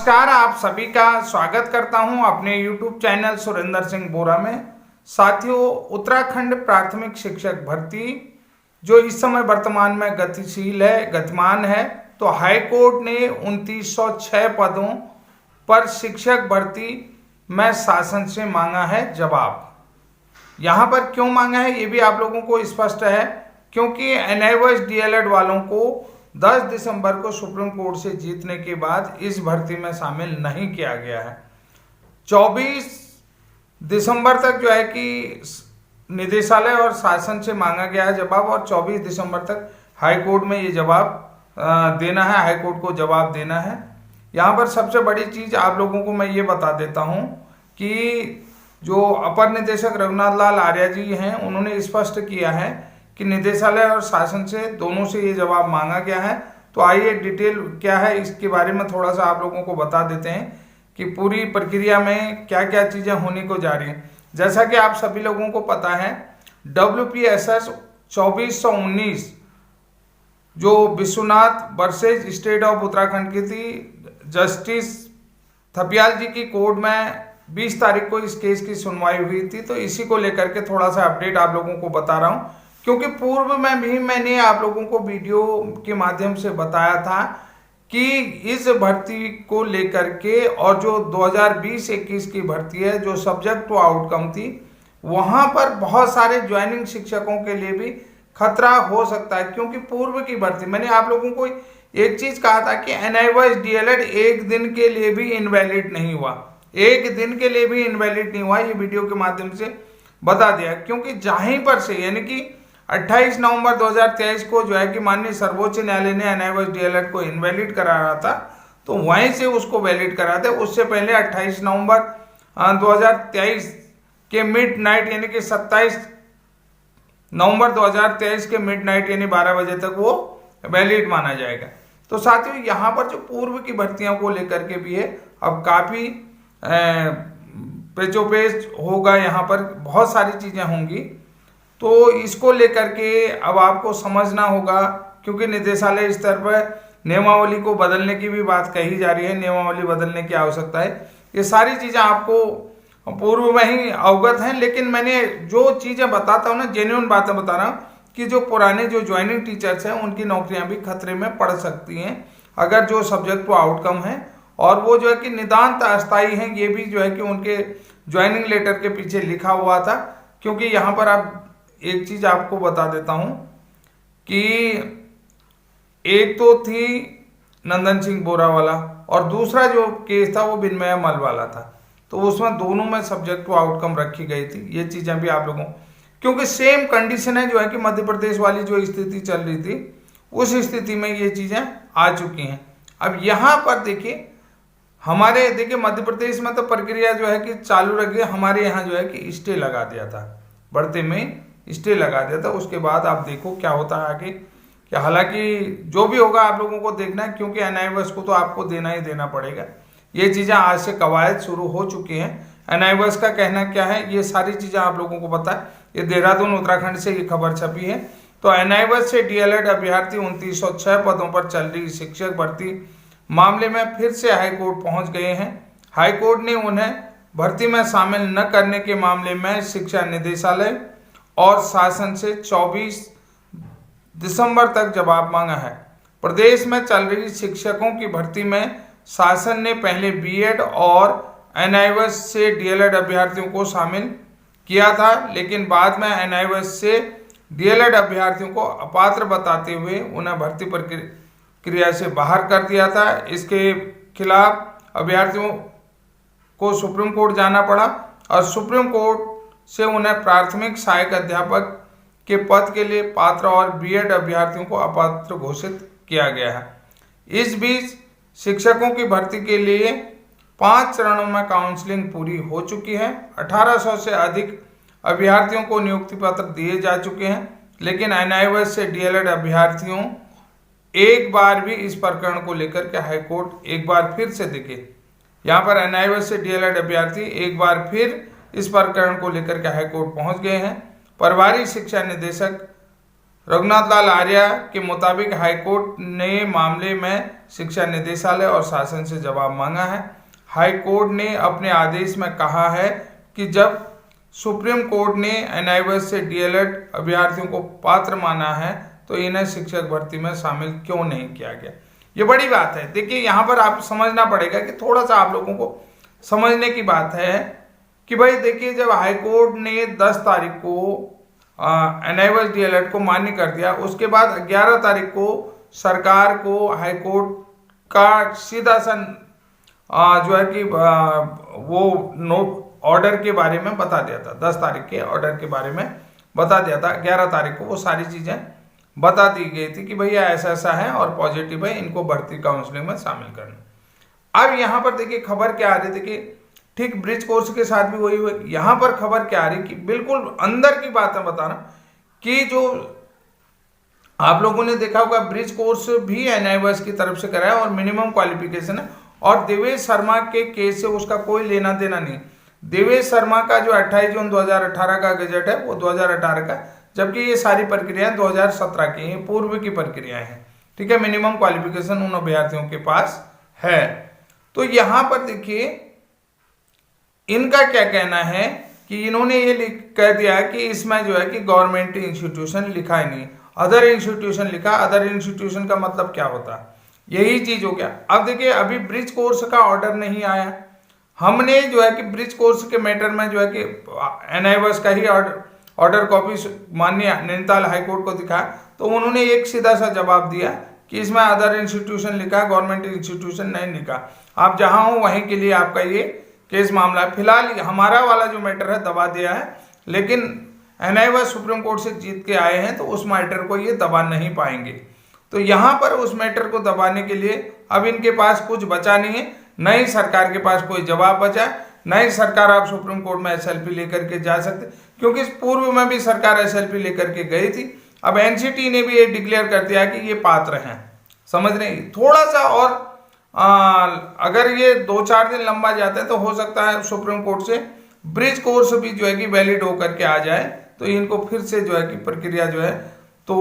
नमस्कार, आप सभी का स्वागत करता हूं अपने YouTube चैनल सुरेंद्र सिंह बोरा में। साथियों, उत्तराखंड प्राथमिक शिक्षक भर्ती जो इस समय वर्तमान में गतिमान है, तो हाई कोर्ट ने 2906 पदों पर शिक्षक भर्ती में शासन से मांगा है जवाब। यहाँ पर क्यों मांगा है ये भी आप लोगों को स्पष्ट है, क्योंकि NIOS DLED वालों को 10 दिसंबर को सुप्रीम कोर्ट से जीतने के बाद इस भर्ती में शामिल नहीं किया गया है। 24 दिसंबर तक जो है कि निदेशालय और शासन से मांगा गया है जवाब, और 24 दिसंबर तक हाई कोर्ट में ये जवाब देना है, हाई कोर्ट को जवाब देना है। यहाँ पर सबसे बड़ी चीज़ आप लोगों को मैं ये बता देता हूँ कि जो अपर निदेशक रघुनाथ लाल आर्या जी हैं, उन्होंने स्पष्ट किया है कि निदेशालय और शासन से दोनों से ये जवाब मांगा गया है। तो आइए डिटेल क्या है इसके बारे में थोड़ा सा आप लोगों को बता देते हैं कि पूरी प्रक्रिया में क्या क्या चीज़ें होने को जा रही हैं। जैसा कि आप सभी लोगों को पता है, WPSS 2419 जो Vishwanath versus state of Uttarakhand की थी, जस्टिस थपियाल जी की कोर्ट में 20 तारीख को इस केस की सुनवाई हुई थी। तो इसी को लेकर के थोड़ा सा अपडेट आप लोगों को बता रहा हूँ, क्योंकि पूर्व में भी मैंने आप लोगों को वीडियो के माध्यम से बताया था कि इस भर्ती को लेकर के, और जो 2020-21 की भर्ती है जो सब्जेक्ट टू आउटकम थी, वहां पर बहुत सारे ज्वाइनिंग शिक्षकों के लिए भी खतरा हो सकता है। क्योंकि पूर्व की भर्ती मैंने आप लोगों को एक चीज कहा था कि NIOS DLED एक दिन के लिए भी इनवैलिड नहीं हुआ, एक दिन के लिए भी इनवैलिड नहीं हुआ, ये वीडियो के माध्यम से बता दिया। क्योंकि जहीं पर से यानी कि 28 नवंबर 2023 को जो है कि माननीय सर्वोच्च न्यायालय ने NIOS DLED को इनवैलिड करा रहा था, तो वहीं से उसको वैलिड करा थे। उससे पहले 28 नवंबर 2023 के मिड नाइट यानी कि 27 नवंबर 2023 के मिड नाइट यानी 12 बजे तक वो वैलिड माना जाएगा। तो साथियों, यहाँ पर जो पूर्व की भर्तियों को लेकर के भी है, अब काफी पेचोपेच होगा, यहाँ पर बहुत सारी चीजें होंगी। तो इसको लेकर के अब आपको समझना होगा, क्योंकि निदेशालय स्तर पर नियमावली को बदलने की भी बात कही जा रही है, नियमावली बदलने की आवश्यकता है। ये सारी चीज़ें आपको पूर्व में ही अवगत हैं, लेकिन मैंने जो चीज़ें बताता हूँ ना, जेन्युइन बातें बता रहा हूँ कि जो पुराने जो ज्वाइनिंग टीचर्स हैं उनकी नौकरियां भी खतरे में पड़ सकती हैं अगर जो सब्जेक्ट टू आउटकम है और वो जो है कि नितांत अस्थायी हैं, ये भी जो है कि उनके ज्वाइनिंग लेटर के पीछे लिखा हुआ था। क्योंकि यहाँ पर आप एक चीज आपको बता देता हूं कि एक तो थी नंदन सिंह बोरा वाला, और दूसरा जो केस था वो विनमय मल वाला था। तो उसमें दोनों में सब्जेक्ट टू आउटकम रखी गई थी। ये चीजें भी आप लोगों, क्योंकि सेम कंडीशन है जो है कि मध्य प्रदेश वाली जो स्थिति चल रही थी, उस स्थिति में ये चीजें आ चुकी हैं। अब यहाँ पर देखिए, हमारे देखिए मध्य प्रदेश में तो प्रक्रिया जो है कि चालू रखी है, हमारे यहाँ जो है कि स्टे लगा दिया था, बढ़ते में स्टे लगा दिया था। उसके बाद आप देखो क्या होता है आगे, कि हालांकि जो भी होगा आप लोगों को देखना है, क्योंकि NIOS को तो आपको देना ही देना पड़ेगा। ये चीज़ें आज से कवायद शुरू हो चुकी हैं। NIOS का कहना क्या है, ये सारी चीज़ें आप लोगों को पता है। ये देहरादून उत्तराखंड से ये खबर छपी है। तो NIOS से DLED अभ्यर्थी 2906 पदों पर चल रही शिक्षक भर्ती मामले में फिर से हाईकोर्ट पहुंच गए हैं। हाईकोर्ट ने उन्हें भर्ती में शामिल न करने के मामले में शिक्षा निदेशालय और शासन से 24 दिसंबर तक जवाब मांगा है। प्रदेश में चल रही शिक्षकों की भर्ती में शासन ने पहले BEd और NIOS से DLED अभ्यर्थियों को शामिल किया था, लेकिन बाद में NIOS से DLED अभ्यर्थियों को अपात्र बताते हुए उन्हें भर्ती प्रक्रिया से बाहर कर दिया था। इसके खिलाफ अभ्यर्थियों को सुप्रीम कोर्ट जाना पड़ा, और सुप्रीम कोर्ट से उन्हें प्राथमिक सहायक अध्यापक के पद के लिए पात्र और BEd अभ्यर्थियों को अपात्र घोषित किया गया है। इस बीच शिक्षकों की भर्ती के लिए 5 चरणों में काउंसलिंग पूरी हो चुकी है। 1800 से अधिक अभ्यर्थियों को नियुक्ति पत्र दिए जा चुके हैं, लेकिन NIOS से DLED अभ्यर्थियों एक बार भी इस प्रकरण को लेकर के हाईकोर्ट एक बार फिर से देखे, यहाँ पर NIOS से DLED अभ्यर्थी एक बार फिर इस प्रकरण को लेकर के हाईकोर्ट पहुंच गए हैं। प्रभारी शिक्षा निदेशक रघुनाथ लाल आर्य के मुताबिक हाईकोर्ट ने मामले में शिक्षा निदेशालय और शासन से जवाब मांगा है। हाईकोर्ट ने अपने आदेश में कहा है कि जब सुप्रीम कोर्ट ने एनआईओएस से डीएलएड अभ्यर्थियों को पात्र माना है तो इन्हें शिक्षक भर्ती में शामिल क्यों नहीं किया गया। ये बड़ी बात है। देखिए यहाँ पर आप समझना पड़ेगा कि थोड़ा सा आप लोगों को समझने की बात है कि भाई देखिए, जब हाईकोर्ट ने 10 तारीख को एनआईओएस डीएलएड को मान्य कर दिया, उसके बाद 11 तारीख को सरकार को हाईकोर्ट का सीधा सा जो है कि वो नोट ऑर्डर के बारे में बता दिया था। 10 तारीख के ऑर्डर के बारे में बता दिया था। 11 तारीख को वो सारी चीजें बता दी गई थी कि भैया ऐसा ऐसा है और पॉजिटिव है, इनको भर्ती काउंसलिंग में शामिल करना। अब यहाँ पर देखिए खबर क्या आ रही थी कि ठीक ब्रिज कोर्स के साथ भी वही हुआ। यहाँ पर खबर क्या आ रही कि बिल्कुल अंदर की बात है बताना कि जो आप लोगों ने देखा होगा ब्रिज कोर्स भी एनआईओएस की तरफ से कराया और मिनिमम क्वालिफिकेशन है, और देवेश शर्मा के केस से उसका कोई लेना देना नहीं। देवेश शर्मा का जो 28 जून 2018 का गजट है वो 2018 का, जबकि ये सारी प्रक्रियाएं 2017 की हैं, पूर्व की प्रक्रियाएं हैं। ठीक है, मिनिमम क्वालिफिकेशन उन अभ्यर्थियों के पास है। तो यहां पर देखिए इनका क्या कहना है कि इन्होंने ये कह दिया कि इसमें जो है कि गवर्नमेंट इंस्टीट्यूशन लिखा ही नहीं, अदर इंस्टीट्यूशन लिखा। अदर इंस्टीट्यूशन का मतलब क्या होता है, यही चीज हो गया। अब देखिए अभी ब्रिज कोर्स का ऑर्डर नहीं आया, हमने जो है कि ब्रिज कोर्स के मैटर में जो है कि एनआईओएस का ही ऑर्डर कॉपी माननीय नैनीताल हाईकोर्ट को दिखा, तो उन्होंने एक सीधा सा जवाब दिया कि इसमें अदर इंस्टीट्यूशन लिखा, गवर्नमेंट इंस्टीट्यूशन नहीं लिखा। आप जहां हो वहीं के लिए आपका ये केस मामला है। फिलहाल हमारा वाला जो मैटर है दबा दिया है, लेकिन एनआईओएस सुप्रीम कोर्ट से जीत के आए हैं तो उस मैटर को ये दबा नहीं पाएंगे। तो यहाँ पर उस मैटर को दबाने के लिए अब इनके पास कुछ बचा नहीं है, न ही सरकार के पास कोई जवाब बचा है, न ही सरकार आप सुप्रीम कोर्ट में एसएलपी लेकर के जा सकते, क्योंकि पूर्व में भी सरकार एसएलपी लेकर के गई थी। अब एनसीटी ने भी ये डिक्लेयर कर दिया कि ये पात्र हैं। समझ रहे हैं, थोड़ा सा और अगर ये 2-4 दिन लंबा जाता है तो हो सकता है सुप्रीम कोर्ट से ब्रिज कोर्स भी जो है कि वैलिड होकर के आ जाए, तो इनको फिर से जो है कि प्रक्रिया जो है तो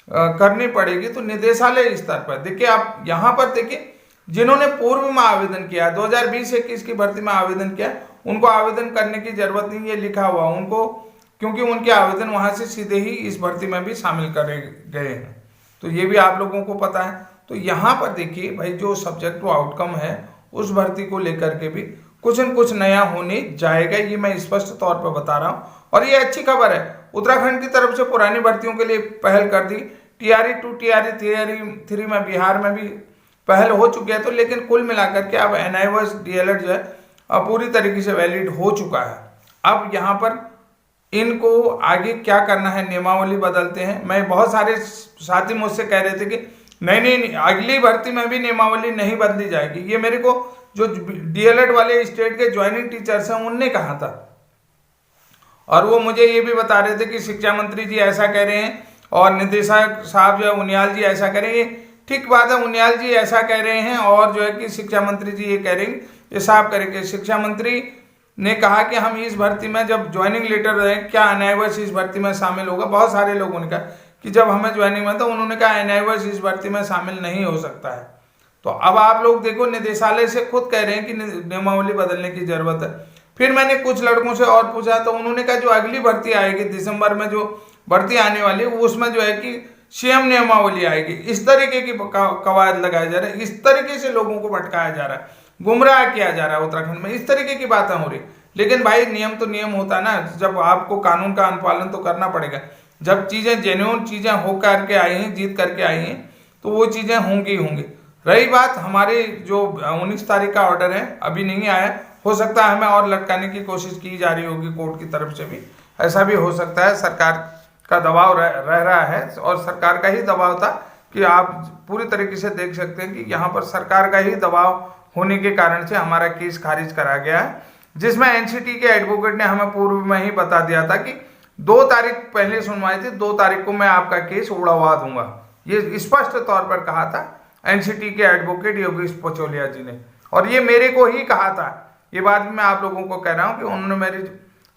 करनी पड़ेगी। तो निदेशालय स्तर पर देखिए, आप यहाँ पर देखिए जिन्होंने पूर्व में आवेदन किया 2020-21 की भर्ती में आवेदन किया, उनको आवेदन करने की जरूरत नहीं, ये लिखा हुआ उनको, क्योंकि उनके आवेदन वहां से सीधे ही इस भर्ती में भी शामिल करे गए हैं। तो ये भी आप लोगों को पता है। तो यहाँ पर देखिए भाई, जो सब्जेक्ट टू आउटकम है उस भर्ती को लेकर के भी कुछ न कुछ नया होने जाएगा, ये मैं स्पष्ट तौर पर बता रहा हूँ। और ये अच्छी खबर है, उत्तराखंड की तरफ से पुरानी भर्तियों के लिए पहल कर दी। टीआरई 2 टीआरई 3 में बिहार में भी पहल हो चुकी है। तो लेकिन कुल मिलाकर के अब एनआईओएस डीएलएड जो है पूरी तरीके से वैलिड हो चुका है। अब यहाँ पर इनको आगे क्या करना है, नियमावली बदलते हैं। मैं बहुत सारे साथी मुझसे कह रहे थे कि नहीं अगली भर्ती में भी नियमावली नहीं बदली जाएगी। ये मेरे को जो डीएलएड वाले स्टेट के ज्वाइनिंग टीचर्स हैं उनने कहा था, और वो मुझे ये भी बता रहे थे कि शिक्षा मंत्री जी ऐसा कह रहे हैं और निदेशक साहब जो है उनियाल जी ऐसा करेंगे। ठीक बात है, उनियाल जी ऐसा कह रहे हैं और जो है कि शिक्षा मंत्री जी ये कह रहे हैं, ये साफ करेंगे। शिक्षा मंत्री ने कहा कि हम इस भर्ती में जब ज्वाइनिंग लेटर रहे, क्या एनआईओएस इस भर्ती में शामिल होगा। बहुत सारे लोगों ने कहा कि जब हमें ज्वाइनिंग में, तो उन्होंने कहा एनआईओएस इस भर्ती में शामिल नहीं हो सकता है। तो अब आप लोग देखो, निदेशालय से खुद कह रहे हैं कि नियमावली बदलने की जरूरत है। फिर मैंने कुछ लड़कों से और पूछा तो उन्होंने कहा जो अगली भर्ती आएगी दिसंबर में, जो भर्ती आने वाली है उसमें जो है कि सीएम नियमावली आएगी। इस तरीके की कवायद लगाया जा रहा है, इस तरीके से लोगों को भटकाया जा रहा है, गुमराह किया जा रहा है उत्तराखंड में, इस तरीके की बातें हो रही। लेकिन भाई नियम तो नियम होता है ना, जब आपको कानून का अनुपालन तो करना पड़ेगा। जब चीजें जेन्युइन चीजें होकर के आई हैं, जीत करके आई हैं, तो वो चीजें होंगी होंगी। रही बात हमारे जो 19 तारीख का ऑर्डर है अभी नहीं आया, हो सकता है हमें और लटकाने की कोशिश की जा रही होगी कोर्ट की तरफ से भी, ऐसा भी हो सकता है। सरकार का दबाव रह रहा है, और सरकार का ही दबाव था कि आप पूरी तरीके से देख सकते हैं कि यहाँ पर सरकार का ही दबाव होने के कारण से हमारा केस खारिज करा गया है, जिसमें एनसीटी के एडवोकेट ने हमें पूर्व में ही बता दिया था कि 2 तारीख पहले सुनवाई थी, 2 तारीख को मैं आपका केस उड़वा दूंगा। ये स्पष्ट तौर पर कहा था एनसीटी के एडवोकेट योगेश पचौलिया जी ने, और ये मेरे को ही कहा था। ये बात मैं आप लोगों को कह रहा हूँ कि उन्होंने मेरी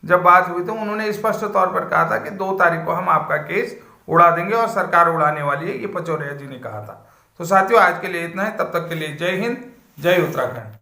जब बात हुई तो उन्होंने स्पष्ट तौर पर कहा था कि 2 तारीख को हम आपका केस उड़ा देंगे और सरकार उड़ाने वाली है, ये पचौरिया जी ने कहा था। तो साथियों आज के लिए इतना है, तब तक के लिए जय हिंद, जय उत्तराखंड।